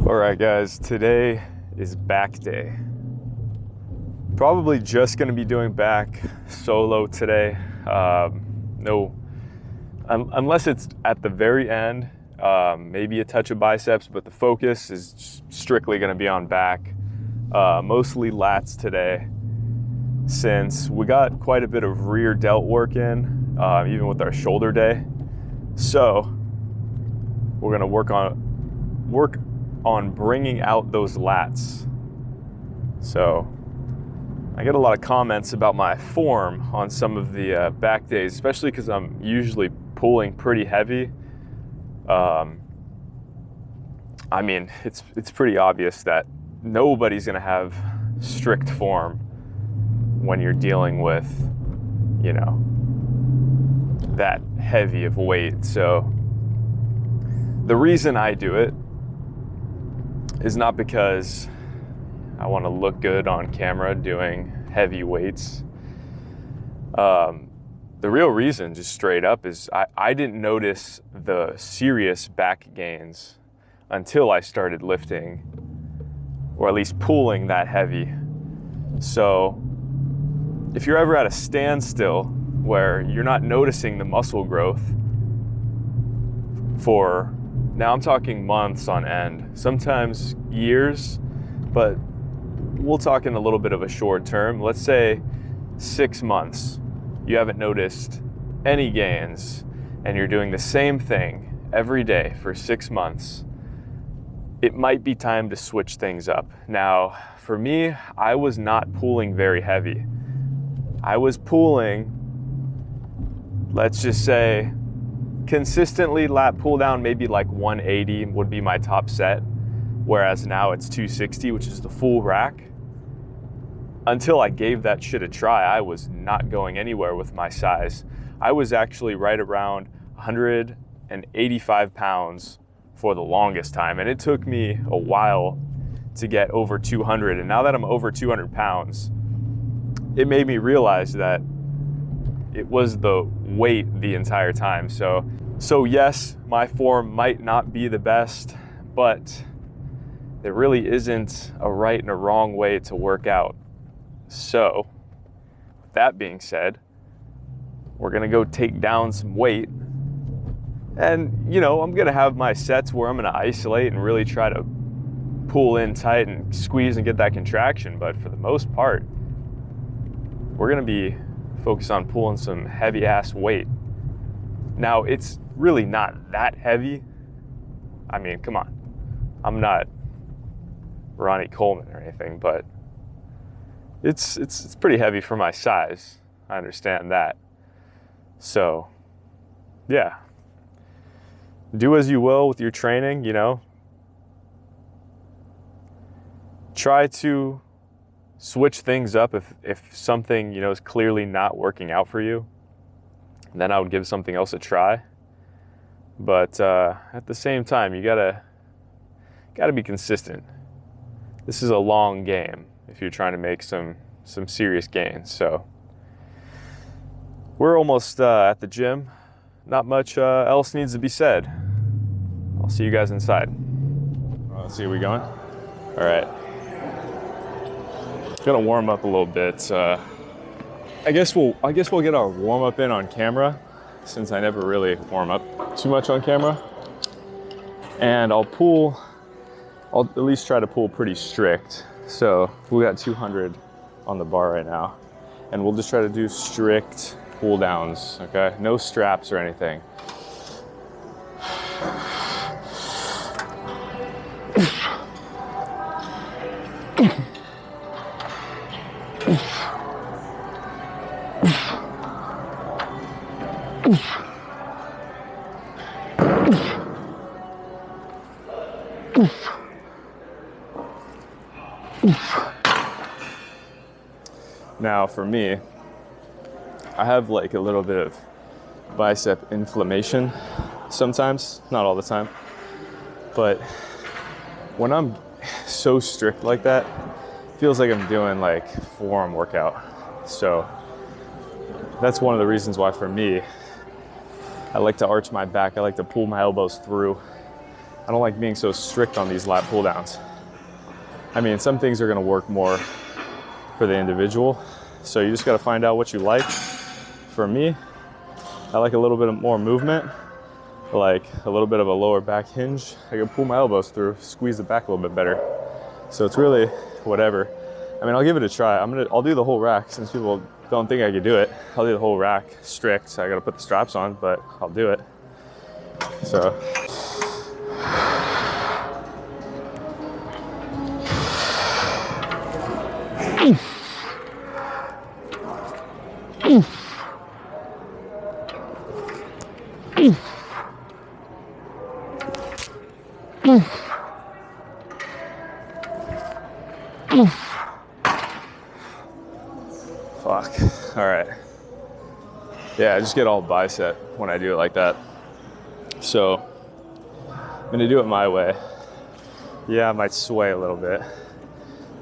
All right, guys, today is back day. Probably just gonna be doing back solo today. Unless it's at the very end, maybe a touch of biceps, but the focus is strictly gonna be on back. Mostly lats today, since we got quite a bit of rear delt work in, even with our shoulder day. So we're gonna work on bringing out those lats. So I get a lot of comments about my form on some of the back days, especially because I'm usually pulling pretty heavy. I mean, it's pretty obvious that nobody's gonna have strict form when you're dealing with, you know, that heavy of weight. So the reason I do it is not because I want to look good on camera doing heavy weights. The real reason, just straight up, is I didn't notice the serious back gains until I started lifting, or at least pulling that heavy. So if you're ever at a standstill where you're not noticing the muscle growth for, now I'm talking months on end, sometimes years, but we'll talk in a little bit of a short term. Let's say 6 months, you haven't noticed any gains and you're doing the same thing every day for 6 months. It might be time to switch things up. Now, for me, I was not pulling very heavy. I was pulling, let's just say, consistently lat pull down, maybe like 180 would be my top set, whereas now it's 260, which is the full rack. Until I gave that shit a try, I was not going anywhere with my size. I was actually right around 185 pounds for the longest time, and it took me a while to get over 200. And now that I'm over 200 pounds, it made me realize that it was the weight the entire time. So yes, my form might not be the best, but there really isn't a right and a wrong way to work out. So with that being said, we're gonna go take down some weight. And you know, I'm gonna have my sets where I'm gonna isolate and really try to pull in tight and squeeze and get that contraction. But for the most part, we're gonna be focused on pulling some heavy ass weight. Now, it's really not that heavy. I mean, come on. I'm not Ronnie Coleman or anything, but it's pretty heavy for my size. I understand that. So, yeah. Do as you will with your training, you know. Try to switch things up if something, you know, is clearly not working out for you. Then I would give something else a try. But at the same time, you gotta be consistent. This is a long game if you're trying to make some serious gains. So we're almost at the gym. Not much else needs to be said. I'll see you guys inside. Let's see, are we going? All right. Gonna warm up a little bit. I guess we'll get our warm up in on camera, since I never really warm up too much on camera. And I'll at least try to pull pretty strict. So we got 200 on the bar right now, and we'll just try to do strict pull downs. Okay, no straps or anything. Now for me, I have like a little bit of bicep inflammation sometimes, not all the time, but when I'm so strict like that, it feels like I'm doing like forearm workout. So that's one of the reasons why for me, I like to arch my back. I like to pull my elbows through I don't like being so strict on these lat pull downs. I mean, some things are gonna work more for the individual. So you just gotta find out what you like. For me, I like a little bit more movement, like a little bit of a lower back hinge. I can pull my elbows through, squeeze the back a little bit better. So it's really whatever. I mean, I'll give it a try. I'll do the whole rack since people don't think I could do it. I'll do the whole rack strict. So I gotta put the straps on, but I'll do it. So. Fuck. All right. Yeah, I just get all bicep when I do it like that. So I'm gonna do it my way. Yeah, I might sway a little bit,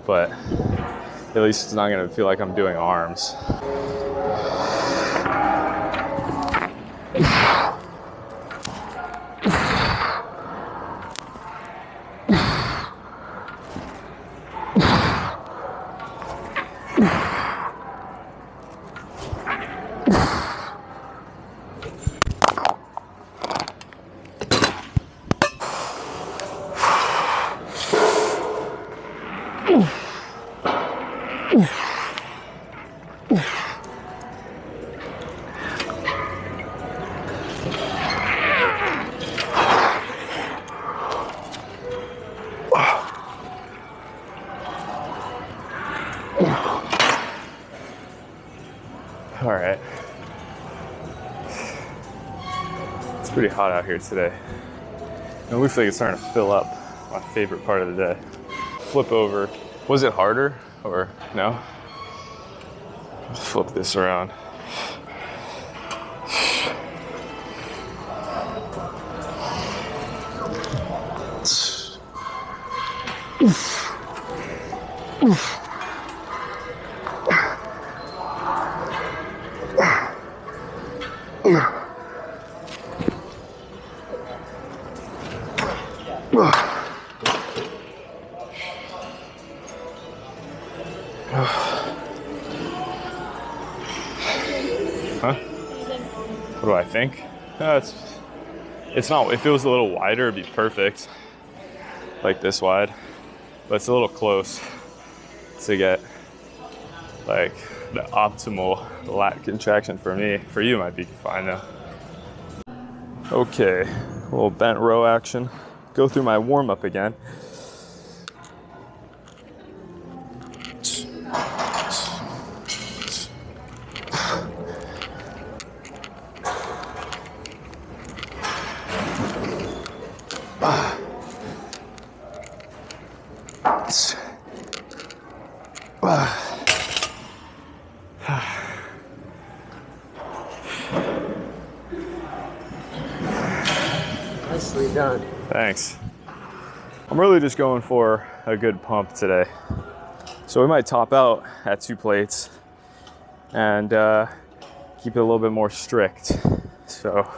but at least it's not gonna feel like I'm doing arms. All right. It's pretty hot out here today. It looks like it's starting to fill up. My favorite part of the day. Flip over. Was it harder or no? Flip this around. Huh? What do I think? It's not, if it was a little wider, it'd be perfect. Like this wide. But it's a little close to get like the optimal lat contraction for me. For you, it might be fine though. Okay, a little bent row action. Go through my warm up again. Nicely done. Thanks. I'm really just going for a good pump today. So we might top out at 2 plates and keep it a little bit more strict. So.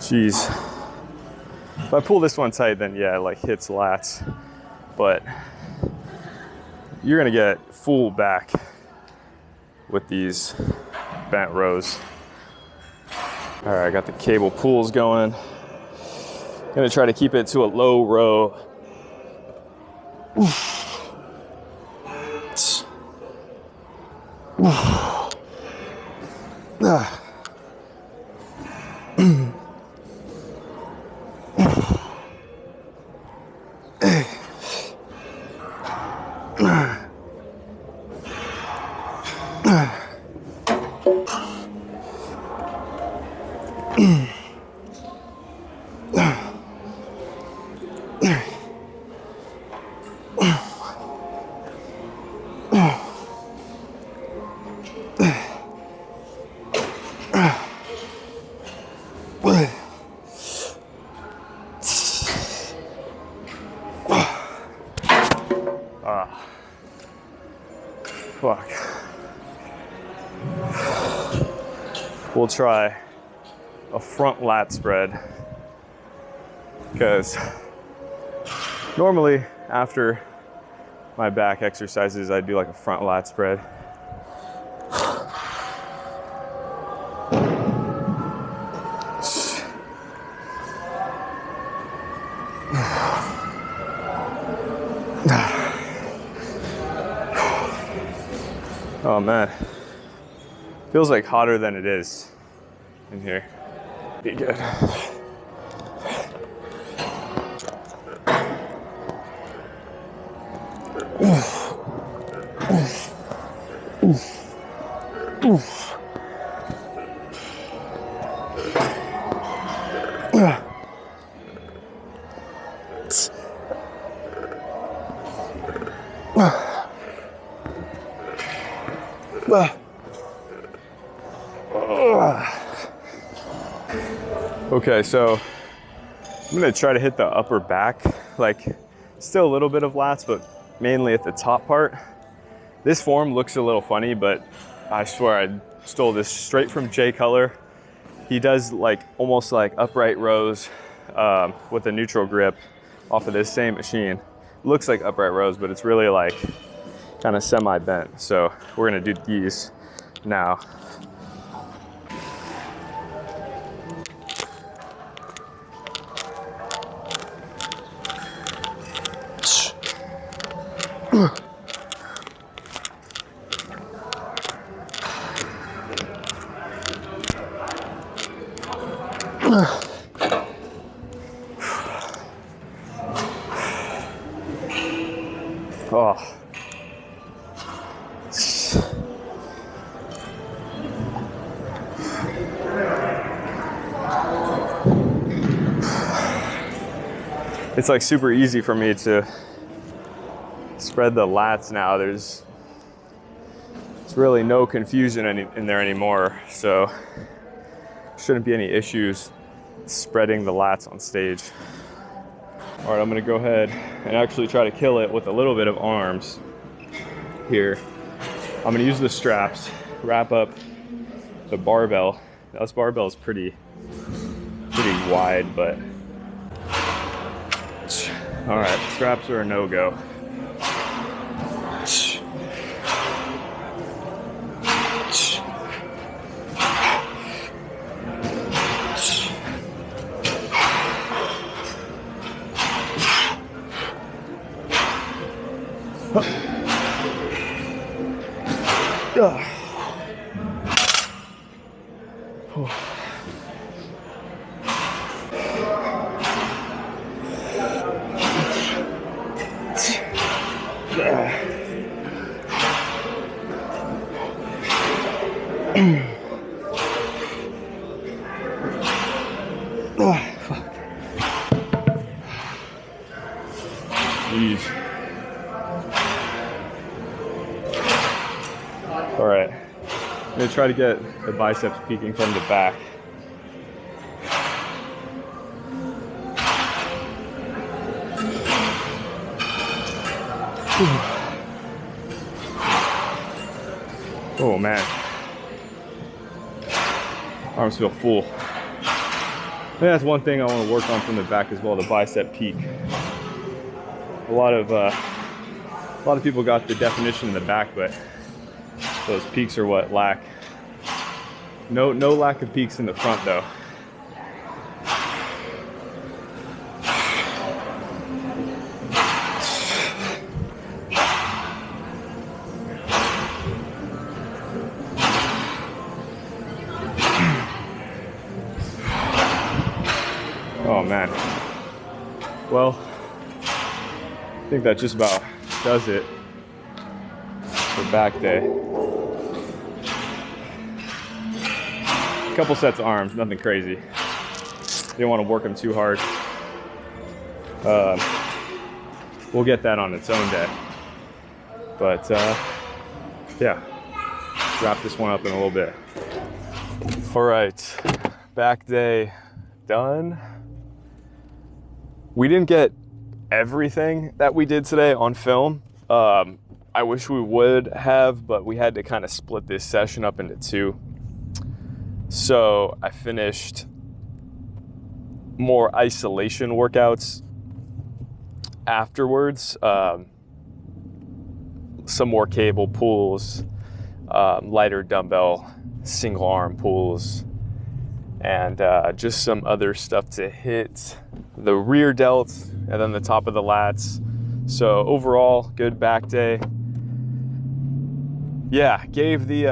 Jeez. If I pull this one tight, then yeah, it like hits lats. But you're gonna get full back with these bent rows. All right, I got the cable pulls going. Gonna try to keep it to a low row. Fuck. We'll try a front lat spread, because normally after my back exercises, I do like a front lat spread. Oh man, feels like hotter than it is in here. Be good. Okay, so I'm gonna try to hit the upper back, like still a little bit of lats, but mainly at the top part. This form looks a little funny, but I swear I stole this straight from Jay Color. He does like almost like upright rows with a neutral grip off of this same machine. Looks like upright rows, but it's really like kind of semi-bent. So we're gonna do these now. Oh. It's like super easy for me to spread the lats now. There's really no confusion in there anymore, so shouldn't be any issues spreading the lats on stage. All right, I'm gonna go ahead and actually try to kill it with a little bit of arms here. I'm gonna use the straps, wrap up the barbell. This barbell is pretty wide, but all right, straps are a no-go. Jeez. All right, I'm gonna try to get the biceps peeking from the back. Oh man, arms feel full. And that's one thing I want to work on from the back as well, the bicep peak. A lot of people got the definition in the back, but those peaks are what lack. No lack of peaks in the front though. Oh man. Well, I think that just about does it for back day. A couple sets of arms, nothing crazy. Didn't want to work them too hard. we'll get that on its own day. But yeah, wrap this one up in a little bit. All right, back day done. We didn't get everything that we did today on film. I wish we would have, but we had to kind of split this session up into two. So I finished more isolation workouts afterwards. Some more cable pulls, lighter dumbbell, single arm pulls, and just some other stuff to hit the rear delts and then the top of the lats. So overall, good back day. Yeah, gave the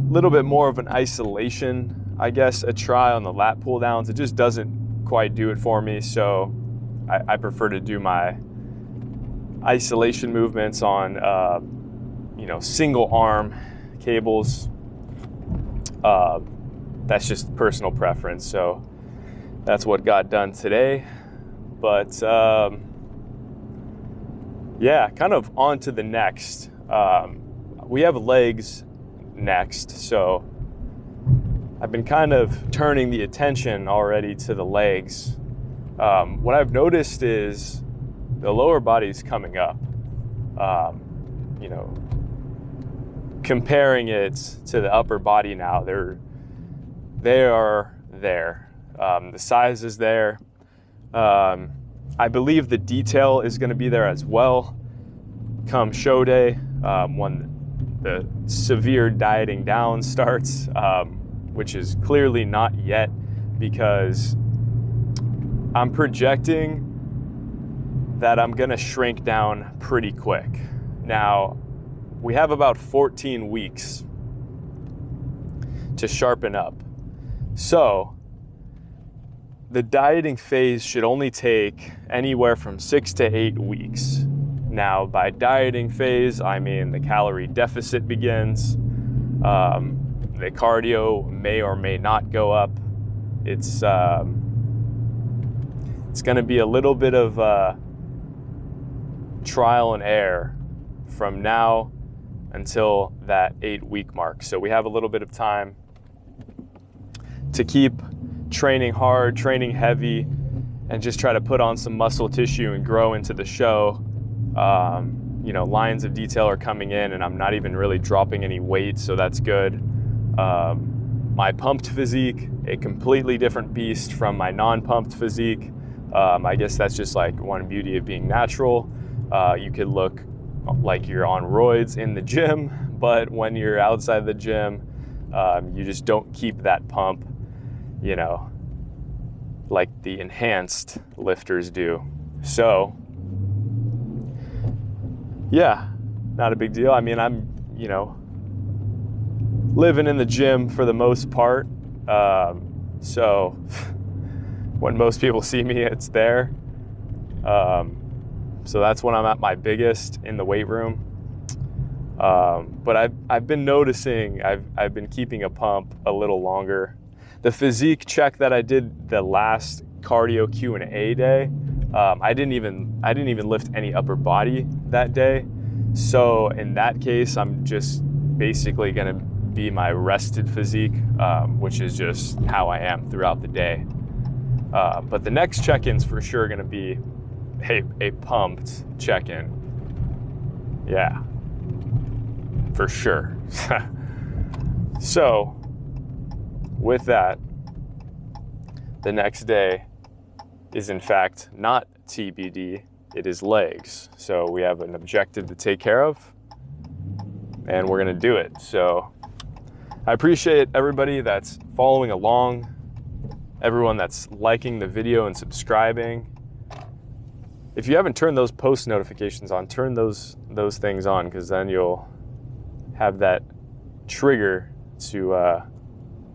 little bit more of an isolation, I guess, a try on the lat pull downs. It just doesn't quite do it for me, so I prefer to do my isolation movements on single arm cables. That's just personal preference, so that's what got done today. But yeah, kind of on to the next. We have legs next, so I've been kind of turning the attention already to the legs. What I've noticed is the lower body's coming up. Comparing it to the upper body now, they are there. The size is there. I believe the detail is going to be there as well come show day, when the severe dieting down starts, which is clearly not yet, because I'm projecting that I'm going to shrink down pretty quick. Now, we have about 14 weeks to sharpen up. So the dieting phase should only take anywhere from 6 to 8 weeks. Now, by dieting phase, I mean the calorie deficit begins. The cardio may or may not go up. It's going to be a little bit of trial and error from now until that 8-week mark. So we have a little bit of time to keep training hard, training heavy, and just try to put on some muscle tissue and grow into the show. Lines of detail are coming in, and I'm not even really dropping any weight, so that's good. My pumped physique, a completely different beast from my non-pumped physique. I guess that's just like one beauty of being natural. You could look like you're on roids in the gym, but when you're outside the gym, you just don't keep that pump, like the enhanced lifters do. So, yeah, not a big deal. I mean, I'm, living in the gym for the most part. So when most people see me, it's there. So that's when I'm at my biggest, in the weight room. But I've been noticing I've been keeping a pump a little longer. The physique check that I did the last cardio Q&A day, I didn't even lift any upper body that day. So in that case, I'm just basically gonna be my rested physique, which is just how I am throughout the day. But the next check-in's for sure gonna be a pumped check-in. Yeah, for sure. So with that, the next day is in fact not TBD, it is legs. So we have an objective to take care of, and we're gonna do it. So I appreciate everybody that's following along, everyone that's liking the video and subscribing. If you haven't turned those post notifications on, turn those things on, because then you'll have that trigger to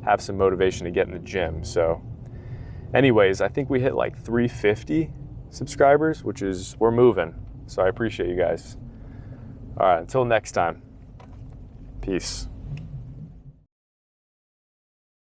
have some motivation to get in the gym. So anyways, I think we hit like 350 subscribers, which is, we're moving. So I appreciate you guys. All right, until next time, peace.